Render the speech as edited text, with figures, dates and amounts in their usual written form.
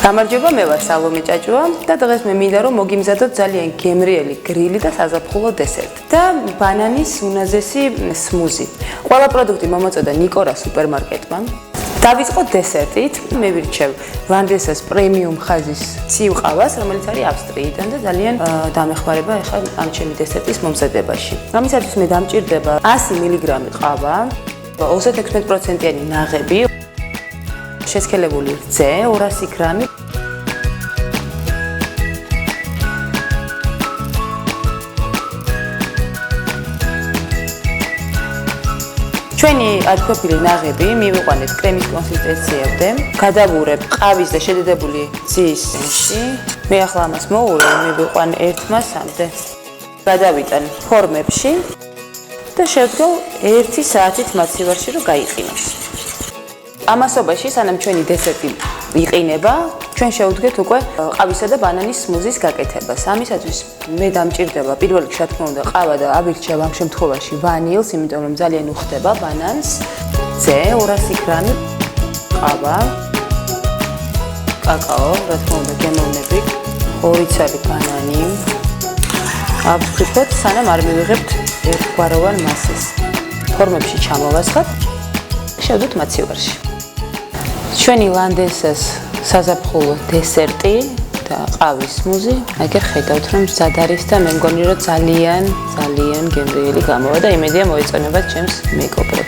გამარჯობა, მე ვარ სალომე ჭაჭუა და დღეს მე მინდა რომ მოგიმზადოთ ძალიან გემრიელი გრილი და საზაფხულო დესერტი და ბანანის უნაზესი სმუზი. ყველა პროდუქტი მომაწოდა ნიკორა სუპერმარკეტმა. დავიწყოთ დესერტით. მე ვირჩევ ლანდესას პრემიუმ ხაზის ცივ ყავას, რომელიც არის ავსტრიიდან და ძალიან დამეხმარება ახლა ამ ჩემი დესერტის მომზადებაში. ამისათვის მე დამჭირდება 100 მგ ყავა, 36%-იანი ნაღები, შესქელებული რძე 200 გრამი. ჩვენი ადგილობრივი ნაღები მივიყვანეთ კრემის კონსისტენციამდე, გადავურებ ყავის და შედედებული ძის ენში. მე ახლა ამას მოვურე, მივიყვან 1:3-მდე. გადავიტან ფორმებში და შევდგავ 1 საათით მაცივარში, რომ გაიყინოს. ამასობაში, სანამ ჩვენი დესერტი იყინება, ჩვენ შევდგეთ უკვე ყავისა და ბანანის სმუზის გაკეთებას. ამისათვის მე დამჭირდება პირველ რიგში, რა თქმა უნდა, ყავა და ავირჩევ ამ შემთხვევაში ვანილს, იმიტომ რომ ძალიან უხდება ბანანს. ზე 200 გრამი ყავა, კაკაო, რა თქმა უნდა, გემოვნებით, 2 ცალი ბანანი. ავფრიფოთ, სანამ არ მივიღებთ ერთგვაროვან მასას. ფორმებში ჩამოვასხათ, შევდოთ მაცივარში. ჩვენი ლანდესას საზაფხულო დესერტი და ყავის სმუზი, აგერ ხედავთ რომ მზად არის და მე მგონი რომ ძალიან გემრიელი გამოვა და იმედია მოეწონებათ ჩემს მეკობრებს.